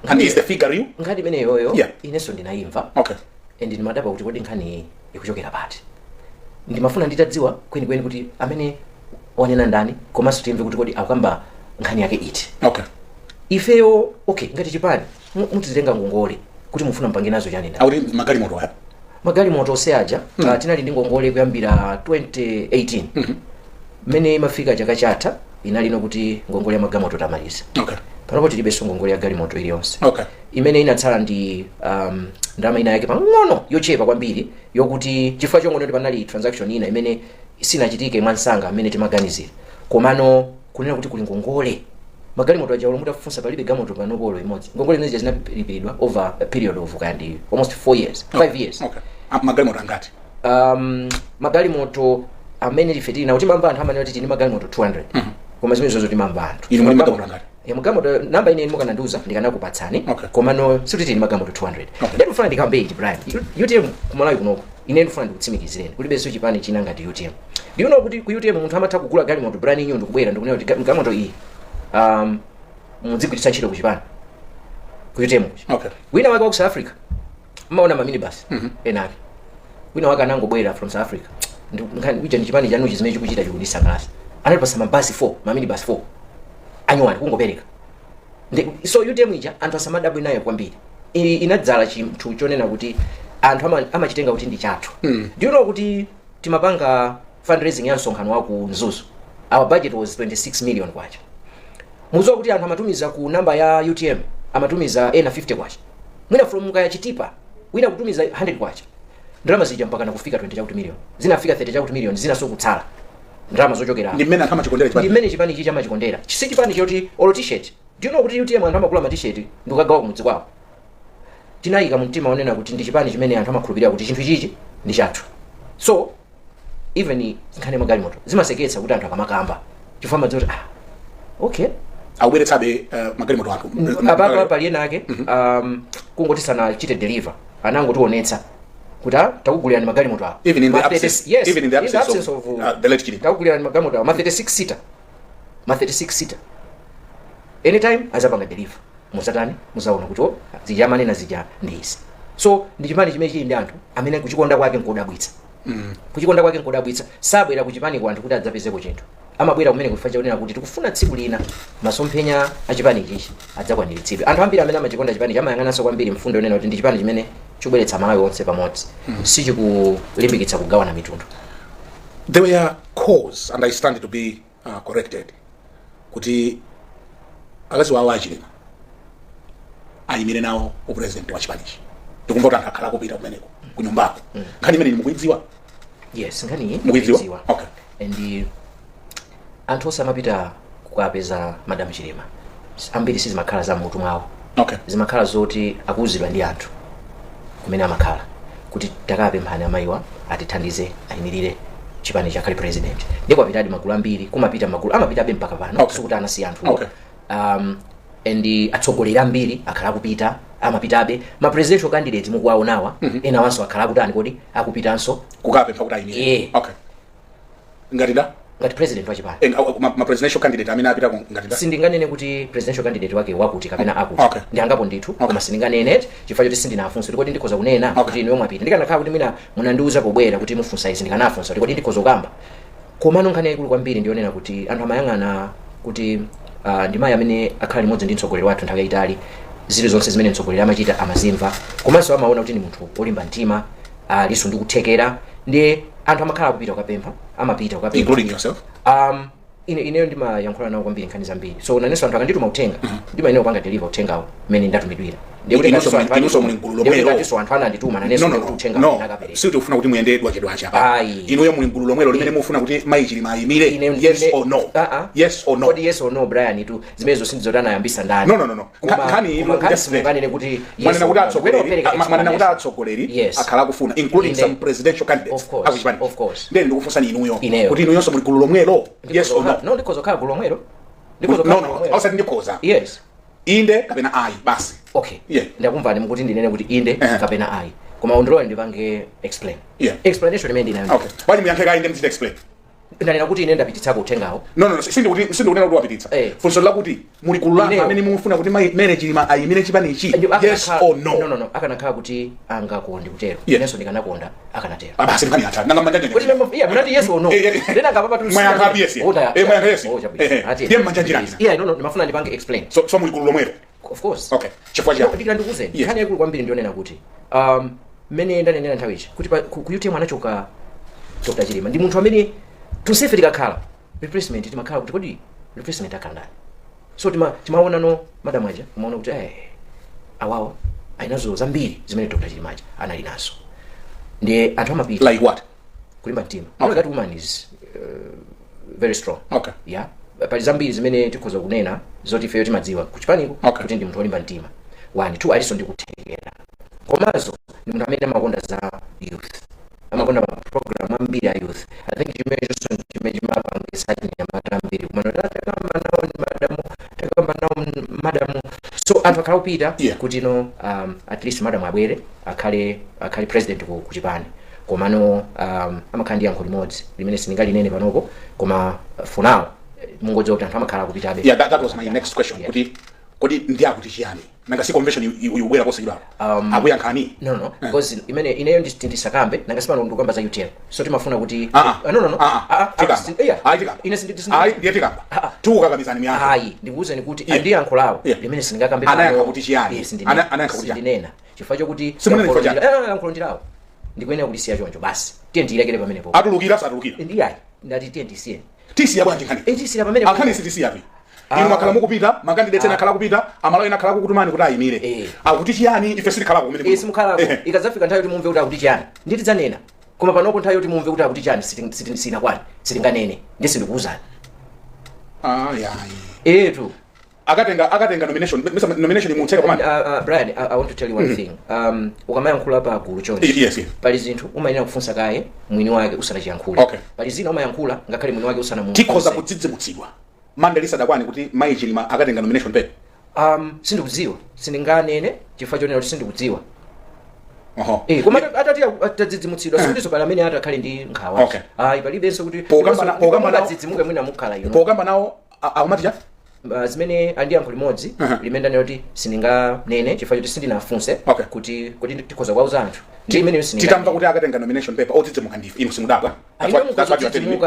And is the figure you? Ngati mene yoyo ineso ndinaimva. Okay. And ndimadaba kuti kodi nkhani ikuchokera pati. Ndimafuna nditadziwa kweni kuti amene wanena ndani komanso timve kuti kodi akamba nkhani yake iti. Okay. Ifeyo ngati chipani mutitenga ngongole kuti mufuna mpange nazo chani ndani. Auti magali moto wapi? Magali moto seaja tinali ndi ngongole kuyambira 2018. Mene mafika chaka chatha inali no kuti ngongole ya magamoto tamaliza. Okay. Panopo tilibe ngongole ya gali moto iliyonse. Okay. Imene inatsala ndi ndalama ina yake pang'ono yochepa kwambiri yokuti chifukwa chongono ndi panali transaction ina imene sinachitike mwansanga amene timaganizira. Komano kunena kuti kuli ngongole magali moto aja mutafunsa palibe gamoto panopolo imodzi. Ngongole zimene zinalipiridwa over a period of kind almost 4 years, 5 years. Okay. Magali moto angati? Magali moto amene lifetiri na utimamba anthu amene kuti ni magali moto 200. Koma zimene zozo timamba anthu. Inu muli magali angati? Mugamoto namba ine mukananduza ndikanakupatsani. Komano sikuti ni magali moto 200. Ndi kufuna ndikambe iti Brian. UTM kumalawi kunoko. Ine ndifuna ndikutsimikizireni. Kulibe so chipani china ngati UTM. Do you know kuti ku UTM munthu amatha kugula gali moto Brian inyo ndikubwera ndikunena kuti gali moto iyi muzigwiritsa ntchito ku chipani. Ku UTM. Okay. Wina wake wa South Africa. Maona ma minibus. Enaki. Wina wake anangobwera from South Africa. Ndikuja ni chipani chanu chizimene chikuchita chikudisangalasa. Anapasa mabasi 4, ma minibus 4. Anyuani kungopereka. So UTM ija anthu asamadabwe nayo kwambiri. Inadzala chinthu chonena kuti anthu amachitenga kuti ndi chathu. Do you know kuti timapanga fundraising ya msonkhano wa ku Nzuzu. Our budget was 26 million kwacha. Muzo kuti anthu amatumiza ku namba ya UTM amatumiza ena 50 kwacha. Mwina from Mukaya Chitipa wina kutumiza 100 kwacha. Ndalama zija mpaka na kufika 20 chakuti million. Zinafika 30 chakuti million zinaso kutsala. Ndalama zochokera. Ndi mmene kama chikondera chipani. Ndi mmene chipani chicha machikondera. Chisi chipani choti olo t-shirt. Do you know kuti UTM anthu amakula ma t-shirt ndikagawa kumudzi kwawo. Tinayika mumtima onena kuti ndi chipani chimene anthu amakhulupirira kuti chinthu chichi ndi chathu. So even nkhani magali moto zimaseketsa kuti anthu akamakamba. Chifukwa madzoti okay. Awubweretsabe magali moto athu. Apapa pali ena ake kungoti sana chite deliver. Anangotionetsa kuti takugulirani magali moto awo. Even in the absence of the late Chilima. Takugulirani magali moto awo ma 36 seater. Ma 36 seater. Anytime azapanga deliver. Musatani muzaona kuti zijamane na zija ndizi. So ndi chipani chimene chili ndi anthu amene kuchikonda kwake nkodabwitsa. Kuchikonda kwake nkodabwitsa. Sabwera kuchipani kwa anthu kuti adzapezeko chinthu. Amabwera kumene kufacha kunena kuti tikufuna tsiku lina masomphenya a chipani ichi adzakwaniritsidwe. Anthu ambiri amene amachikonda chipani chamayang'ananso kwambiri mfundo yonena kuti ndi chipani chimene chobweretsa malawi onse pamodzi. Sichikulimbikitsa kugawana mitundu. There were calls, and I stand to be corrected, kuti akazi wawo Chilima ayimire nawo upresident wa chipanichi. Tikumva kuti akhala kupita kumeneko kunyumbako. Nkhani imene mukuidziwa? Yes, nkhani mukuidziwa. Okay. And anthu osamapita kukapeza Madam Chilima. Ambiri sizimakhala za mutu mwawo. Okay. Zimakhala zoti akuuzidwa ndi anthu kumene amakhala kuti takapemphani amayiwa atithandize ayimirire chipani chakhale president ndiko apitadi magulu ambiri kumapita magulu amapitabe mpaka pano sikuti anasiya anthu and atsogoleri ambiri akhala kupita amapitabe ma presidential candidate mukuwaonawa ena wanso akhala kutani kodi akupitanso kukapempha kuti ayimire ngati president wa chipani ma presidential candidate amene apita ngati sindinganene kuti presidential candidate wake wakuti kapena akuti ndi angapo ndithu koma sindinganene chifukwa choti sindinafunsa kuti ndikhoza kunena kuti ine yomwe apita ndikanakhala kuti mina munandiuza pobwera kuti mufunsa izi ndikanafunsa kuti ndikhoza kukamba koma nkhani yayikulu kwambiri ndionena kuti anthu amayang'ana kuti ndi mayi amene akhala limodzi ndi mtsogoleri wathu nthawi yayitali zili zonse zimene mtsogoleri amachita amazimva komanso amaona kuti ndi munthu olimba mtima liso ndi kuthekera ndi anthu amakhala kupita ukapempha amapita ukapempha including yourself ineyo ndimayankhula nawo kwambiri nkhani zambiri so nanenso anthu akandituma uthenga ndimayenera kupanga deliver uthengawo mmene ndatumidwira ndikutinso anthu anandituma nanenso uthenga ndakapereka sikuti ufuna kuti muyendedwa chedwacha inuyo muli mgulu lomwelo limene mufuna kuti mayi Chilima ayimire yes or no yes or no kodi yes or no Brian tu zimenezo sindizoti ayambisa ndani no nkhani nganene kuti manena kuti atsogoleri akhala kufuna including some presidential candidates akuchipani of course then ndikufunsani inuyo kuti inuyonso muli gulu lomwelo yes or no no ndikhoza khala gulu lomwelo ausati ndikhoza yes inde kapena ayi basi okay ndakumvani mukuti ndinene kuti inde kapena ayi koma undilola ndipange explain explanation imene ndinayo okay bali muyankhe kayi ndimti explain ndanena kuti ine ndapititsa uthengawo no sindikuti wapititsa funso lakuti muli gulu lanu amene mufuna kuti mayi Chilima ayimire chipani ichi yes or no akanakhala kuti angakonde kutero inenso ndikanakonda akanatero basi mkhani atatu nanga manjanja kuti munati yes or no then angapapa tu mwayakha yes mwayakha yes ndiye manjanja ndimafuna ndipange explain so muli gulu lomwelo of course okay chifukwa cha ndikuze nkhani yakulu kwambiri ndionena kuti mmene ndanenera nthawi ichi kuti ku UTM anachoka Dr. Chilima ndi munthu amene tunsefe tikakhala replacement timakhala kuti kodi replacement akhala ndani so timaona no madam aja umaona kuti awawa ainazo zambiri zimene Dr. Chilima anali nazo ndi anthu amapita like what kulimba mtima that woman is very strong okay pali zambiri zimene tikhoza kunena zoti feyo timadziwa kuchipaniko kuti ndi munthu olimba mtima 1 2 aliso ndi kuthekera komanso ndi munthu amene amakonda za youth amakonda program ambiri ya youth I think chimejo mapangisa ni matambiri kumano takamba nao madamu so anthu akhala kupita kuti no at least madamu abwere akhale president ku chipani komano amakhala ndi yankho limodzi limene sindingalinene panopo koma for now mungodziwa kuti anthu amakhala kupita abe that was my next question kuti kodi ndi akuti chiyani nanga si convention yubwera kosa ilo akuya nkhani no because imene ineyo ndisakambe nanga sipano ndikamba za UTM so timafuna kuti tikamba tukukakamizani miyanga ayi ndikuwuzeni kuti ndi yankho lawo limene sindingakambe anayankha kuti chiyani anayankha kuti ndinena chifukwa chokuti yankho ndirawo ndikuyenera kulisiya choncho basi tiye ndiyilekere pamenepo atulukira satulukira ndiyayi ndati tiye ndisiye tisiya bwanji nkhani tisiya pamenepo akhani sitisiyapi inu makhala mukupita makandidate ena akhala kupita amalo ena akhala kukutumani kuti ayimire akuti chiyani ife sitikhalako kumene simukhalako ikadzafika nthawi yoti mumve kuti akuti chiyani nditidzanena koma panopo nthawi yoti mumve kuti akuti chiyani sinakwani sitinganene ndi sindikuwuzani etu akatenga nomination imutseka pamani Brian I want to tell you one thing ukamayankhula pa gulu chonchi pali zinthu umayenera kufunsa kaye mwini wake usanachiyankhule pali zina umayankhula ngakhale mwini wake usanamufunse tikhoza kudzidzimutsidwa mandalisa dakwani kuti mayi Chilima akatenga nomination pe sindikudziwa sindinganene chifukwa chonena kuti sindikudziwa koma atati atadzidzimutsidwa sindizo pala amene atakhale ndi nkhawa palibenso kuti pokambanadzidzimuke mwina mukhala pokamba nawo akumaticha zimene andi yankho limodzi limene ndanena kuti sindinganene chifukwa choti sindinafunse kuti tikhoza kuwauza anthu ndi imene titamva kuti akatenga nomination paper odzidzimuka ndife inu simudabwa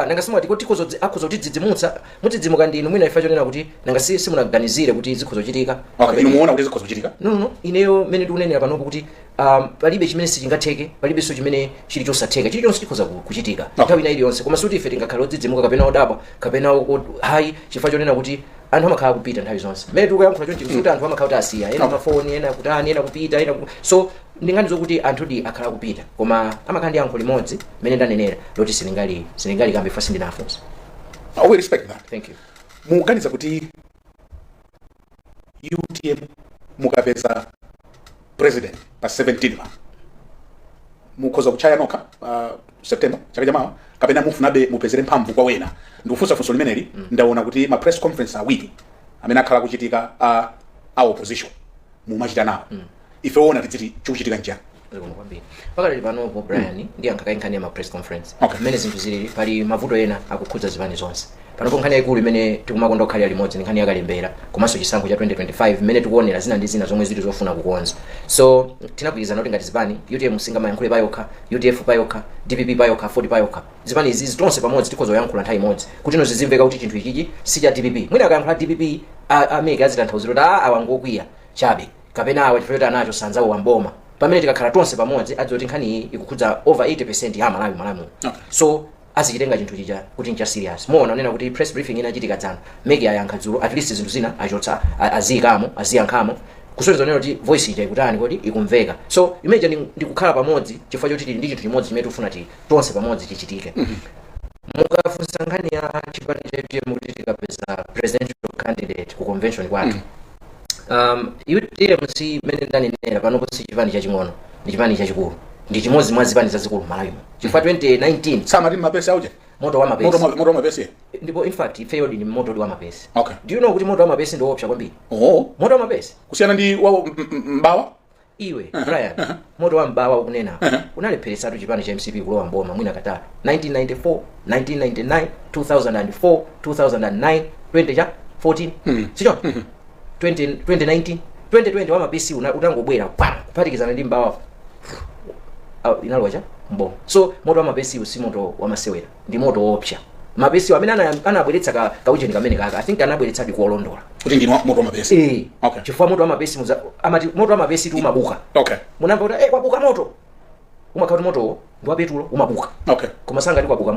nanga simati kuti akhoza kutidzidzimutsa mutidzimuka ndinu mwina ifa chonena kuti nanga simunaganizire kuti zikhoza kuchitika inu muona kuti zikhoza kuchitika no ineyo mene ndikunenera panopo kuti palibe chimene sichingatheke palibenso chimene chili chosatheka chilichonse chikhoza kuchitika nthawi ina iliyonse koma suti ife tingakhale odzidzimuka kapena odabwa kapena hayi chifukwa chonena kuti anthu amakhala kupita nthawi zonse mmene tikuyankhula chonchi kuti anthu amakhala kuti asiya ena pafoni ena kutani ena kupita so ndinganizo kuti anthu akhala kupita koma amakhala ndi yankho limodzi mmene ndanenera loti siningali kambe fa sindinafunsa. We respect that. Thank you. Muganiza kuti UTM mukapeza president pa 17 ma mukhoza kuchaya nokha September chaka chamawa kapena mufunabe mupezere mphamvu kwa wena ndikufunsa funso limeneli ndaona kuti ma press conference awiri amene akhala kuchitika a opposition mumachita nawo ife wona tiziti chikuchitika njani kwambiri pakali pano po Brian ndi ankhakainkhani ma press conference Okay. mmene zinthu zilili pali mavuto ena akukhudza zipani zonse panopo nkhani yaikulu imene tikumakonda kukhalira limodzi nkhani yakalembera komanso chisankho cha 2025 mmene tikuonera zina ndi zina zomwe zili zofuna kukonza so tinagwirizana kuti ngati zipani UTM singamayankhule payokha UDF payokha DPP payokha 40 payokha zipani izi tonse pamodzi tikhoza kuyankhula nthawi imodzi kuti zizimveka kuti chinthu ichichi si cha DPP mwina akayankhula DPP ameke azitanthauzira kuti awangokwiya chabe kapena awa chifukwa anacho sanzawo wamboma pamene tikakhala tonse pamodzi adzoti nkhani iyi ikukhudza over 80% ya Malawi. Okay. So azikitenga chinthu chija kuti ncha serious mona unena kuti press briefing inachitika dzana mege ayankha dzulo at least zinthu zina achotsa aziyikamo aziyankhamo kusonyeza unena kuti voice ija ikutani kuti ikumveka so imagine ndikukhala pamodzi chifukwa choti ndi chinthu chimodzi chimene tifuna tonse pamodzi chichitike mukafunsa nkhani ya chipani cha UTM kuti tikapeza presidential candidate ku convention kwake UTM si mene ndanenera panopo si chipani chaching'ono ndi chipani chachikulu ndi chimodzi mwa zipani zazikulu Malawi chifukwa 2019 samati mapesi auje moto wa mapesi moto wa mapesi ndipo in fact ifeyo ndi moto wa mapesi okay do you know kuti moto wa mapesi ndio option kwambiri moto wa mapesi kusiyana ndi wa mbawa iwe Brian moto wa mbawa ukunena unalepheresa tu chipani cha MCP kulowa mboma mwina katatu 1994 1999 2004 2009 2014 sicho 2019 2020 wa mapesi utangobwera kuphatikizana ndi mbawa inalowa cha mboma so moto wa mapesi usi moto wa masewera ndi moto woopsa mapesi amene anabweretsa kaujeni kamene kaka I think anabweretsa kuolondola kuti ndi moto wa mapesi okay chifukwa moto wa mapesi amati moto wa mapesi tu umabuka okay munamva kuti kwabuka moto umakhala moto ndi wa petulo umabuka okay koma sanga ndi kwabuka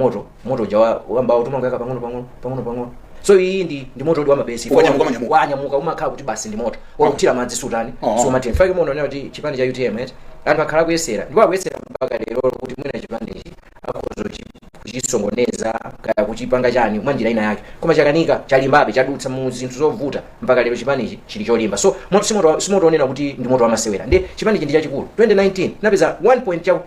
moto ja wambao tumangaka pang'ono so iyi ndi moto wa mapesi wanyamuka umakhala kuti basi ndi moto wakuthira madzi sutani so mati mfake mono nayo kuti chipani cha UTM anthu akhala kuyesera ndipo akuyesera mpaka lero kuti mwina chipani ichi akhoza kuchisongoneza kaya kuchipanga chani mwa njira ina yake koma chakanika chalimbabe chadutsa mu zinthu zovuta mpaka lero chipani ichi chili cholimba so simoto onena kuti ndi moto wa masewera ndi chipani ichi ndi chachikulu 2019 napeza 1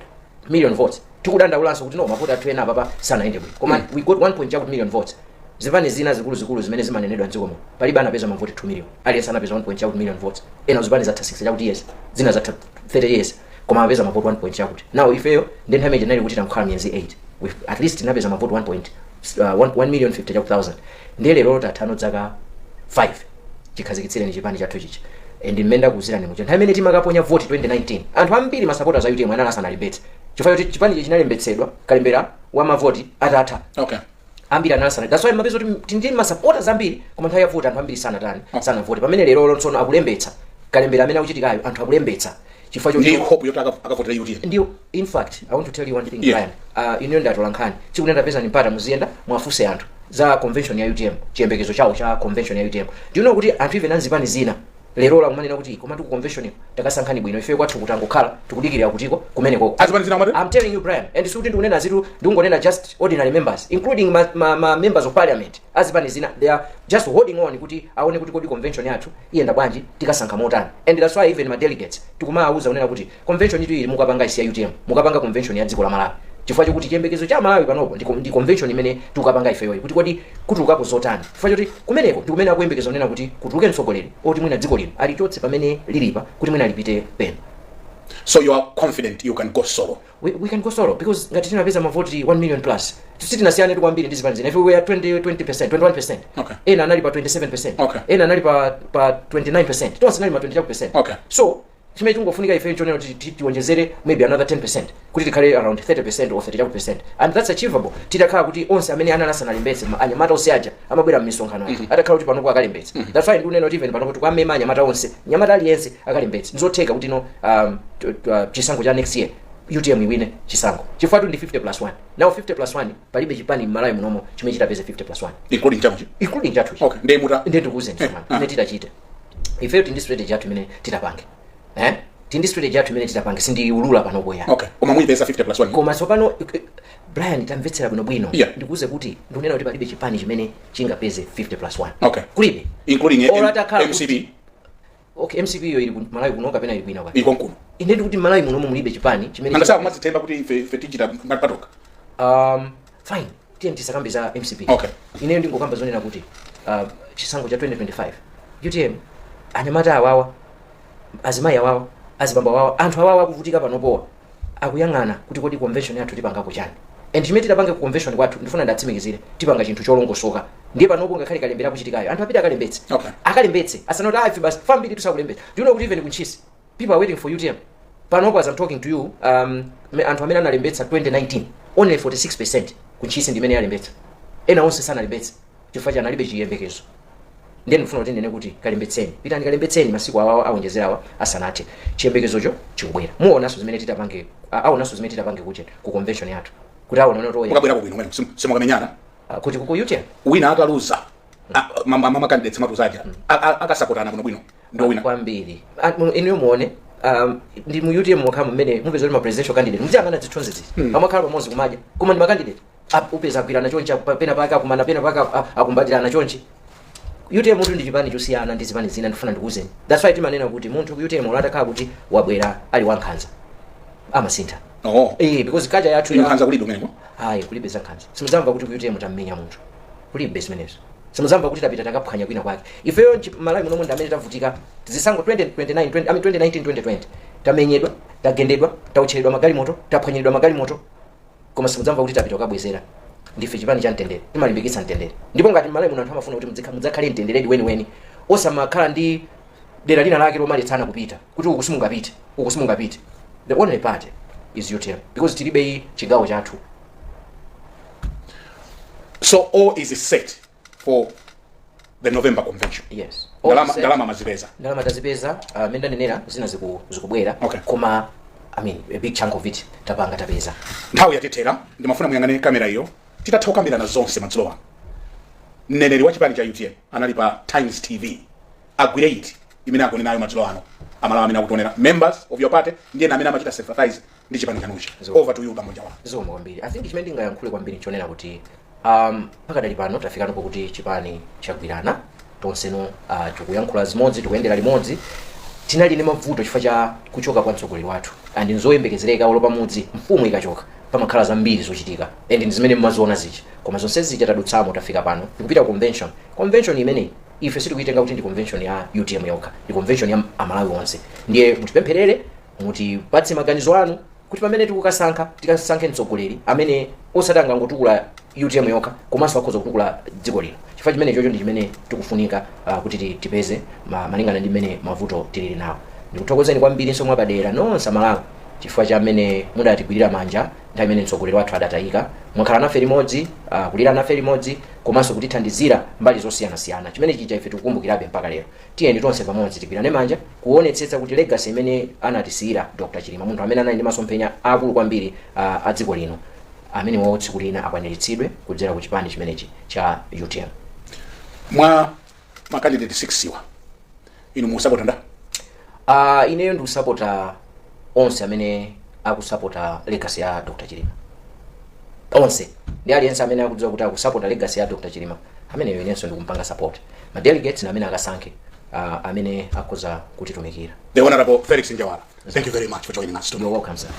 million votes tikudandaulanso kuti no mavuto athu ena apapa sanayende bwino koma we got 1 million votes zipani zina zikulu zimene zimanenedwa mdzikomo palibe anapeza mavoti 2 million aliyense anapeza 1 million votes ena zipani zatha 6 chakuti years zina zatha 30 years koma apeza mavoti 1 chakuti now ifeyo ndi nthawi imene tinali kuti tamkhala miyezi 8 with at least napeza mavoti 1,50,000 ndi lero tathano zaka 5 chikhazikitsire ni chipani chathu chichi and mmenda kuzirani mucha nthawi imene timakaponya voti 2019 anthu ambiri masupporters a UTM anali asanalembetse chifukwa choti chipani ichi chinalembetsedwa kalembera wa mavoti atatha okay ambiri anasana that's why mapezo tindi masupporters ambiri koma nthawi ya voti anthu ambiri sana voti pamene lero lonsono akulembetsa kalembera amene akuchitikayo anthu akulembetsa chifukwa choti hope yoti akavotera UTM ndio in fact I want to tell you one thing Brian union that olankani chikunenda pesa nimpata muziyenda mwafuse anthu za convention ya UTM chiyembekezo chawo cha convention ya UTM do you know kuti anthu even anzipani zina lero la kumanena kuti koma tu convention takasankhani bwino ife kwathu kutangokhala tikudikirira kutiko kumeneko azipani zina amati I'm telling you Brian and suti ndikunena zitu ndingonena just ordinary members including ma members of parliament azipani zina they are just holding on kuti aone kuti kodi convention yathu iyenda bwanji tikasankha motani and that's why even my delegates tikumauza unena kuti convention yitu ili mukapanga isi ya UTM mukapanga convention ya dziko la Malawi chifukwa chokuti chiyembekezo cha Malawi panopo ndi convention imene tikapanga ifeyo kuti kodi kutulukapo zotani chifukwa choti kumeneko ndikumene akuyembekeza unena kuti kutuluke mtsogoleri oti mwina dziko lino alichotse pamene lilipa kuti mwina alipite pena. So you are confident you can go solo? We can go solo because ngati tinapeza mavoti 1 million plus sitinasiyane tu kwambiri ndi zipani zina if we are 20% 21%. Okay. Ena anali pa 27%. Okay. Ena anali pa 29%. Tonse anali pa 20%. Okay. So chimene tungofunika ife nchonero tiwonjezere maybe another 10% kuti tikhale around 30% or 30% and that's achievable titakhala kuti onse amene analasa nalembetse anyamata onse aja amabwera m'misonkhano atakhala kuti panopo akalembetse that's why ndunena kuti even panopo tikwamema anyamata onse nyamata aliyense akalembetse ndizotheka kuti no chisankho cha next year UTM iwine chisankho chifukwa ndi 50+1 now 50+1 palibe chipani m'Malawi munomo chimene chitapeze 50+1 including chachu okay ndemuta ndikukuze ndifana ine titachite ife ndi strategy yathu imene titapange tindi strategy yathu imene titapange sindi ulula panopo ya okay koma mwipeza 50+1 koma sopano Brian tamvetsera bwino ndikuze kuti ndunena kuti palibe chipani chimene chingapeze 50+1 okay kulibe including MCP okay MCP yo ili Malawi kuno kapena ili kwina kwa iko nkuno ine ndi kuti Malawi muno mulibe chipani chimene nanga sawa mazitemba kuti ife tichita patoka fine TNT sakambi za MCP okay ine ndingokamba zonena kuti chisango cha 2025 UTM anyamata awawa azimayi awawa azibamba awawa anthu awawa akuvutika panopowa akuyang'ana kuti kodi convention yathu tipanga kuchani and chimene tipange convention kwathu ndifuna ndatsimikizire tipanga chinthu cholongosoka ndiye panopo ngakhale kalembera kuchitikayo anthu apita akalembetse akalembetse asanoti ife basi fambiri tusakulembetsa do you know kuti even kunchisi people are waiting for UTM panopo as I'm talking to you anthu amene analembetsa 2019 only 46% kunchisi ndimene yalembetsa ena onse sanalembetse chifukwa chanalibe chiyembekezo ndiye ndifuna kuti ndene kuti kalembetseni pitani kalembetseni masiku awawo aonjezerawa asanathe chiyembekezocho chikubwera muonaso zimene titapange aonaso zimene titapange kuche ku convention yathu kuti aona noto mukabwera ku bwino mwene simukamenyana kuti ku UTM wina ataluza mama candidates matuzaja akasapotana kuno bwino ndo wina kwambiri inu muone ndi mu UTM mukhamu mmene mupeza kuti ma presidential candidate muziyangana zithonze zizi amakhala pamodzi kumadya koma ndi ma candidate upeza kwirana chonchi pena paka kumana pena paka akumbatirana chonchi UTM munthu ndi chipani chosiyana ndi zipani zina ndifuna ndikuuzeni that's why timanena kuti munthu ku UTM unatakhala kuti wabwera ali wankhanza amasintha because kaja yathu ya nkhanza kulibe umeneko hayi kulibe za nkhanza simuzamva kuti ku UTM tammenya munthu kulibe zimenezo simuzamva kuti tapita takaphwanya kwina kwake ifeyo Malawi muno ndamene tavutika zisango 2019 2020 tamenyedwa tagendedwa taucheredwa magalimoto taphwanyedwa magalimoto koma simuzamva kuti tapita kabwezera ndife chipani cha mtendere timalimbikitsa mtendere ndipo ngati Malawi muno anthu amafuna kuti mudzakhale mtenderedi weni osamakhala ndi dera lina lake lomalitsana kupita kuti ukusimungapite the only party is UTM because tilibe chigawo chathu so all is set for the November convention yes ndalama mazipeza tazipeza menda nenera zina zikubwera koma I mean a big chunk of it tapeza nthawi yatethera ndimafuna muyang'ane kamera iyo titatha kukambirana zonse madzulo mneneri wa chipani cha UTM anali pa Times TV agwire iti imene akoni nayo madzulo ano amalawa amene akutonera members of your party ndiye amene amachita sympathize ndi chipani chanuchi over to you Bambo Zomwe kwambiri I think chimene ndingayankhule kwambiri chonena kuti pakadali pano tafikana kuti chipani chagwirana tonseno tikuyankhula zimodzi tikuyendera limodzi tinali ndi mavuto chifukwa cha kuchoka kwa mtsogoleri wathu and nzoyembekezereka olopa mudzi mfumu ikachoka pamakhala zambiri zochitika and ndizimene mmaziona zichi koma zonse zija tadutsamo tafika pano tikupita convention imeneyi ife sitikuitenga kuti ndi convention ya UTM yokha ndi convention ya amalawi onse ndiye mutipempherere mutipatse maganizo anu kuti pamene tikasankhe mtsogoleri amene osatanga ngotukula UTM yokha komanso akhoza kutukula dziko lino chifukwa chimene chocho ndi chimene tikufunika kuti tipeze malingana ndi mmene mavuto tilili nawo ndikuthokozeni kwambiri nsomwe padera nonse amalawi chifukwa cha mmene mudatigwirira manja nthawi imene mtsogoleri wathu adatayika mwakhala nafe limodzi kulira nafe limodzi komanso kutithandizira mbali zosiyanasiyana chimene chija ife tikukumbukirabe mpaka lero tiyeni tonse pamodzi tigwirane manja kuonetsetsa kuti legacy imene anatisiyira Dr. Chilima munthu amene anali ndi masomphenya akulu kwambiri a dziko lino amene wawo tsiku lina akwaniritsidwe kudzera ku chipani chimenechi cha UTM mwa makandidate 6 iwa inu musapota nda ineyo ndikusapota onse amene akusapota legacy ya Dr. Chilima onse ndi aliyense amene akudziwa kuti akusapota legacy ya Dr. Chilima ameneyo inenso ndikumpanga support ma delegates amene akasankhe amene akhoza kutitumikira the honorable Felix Njawala thank you very much for joining us. You're welcome sir.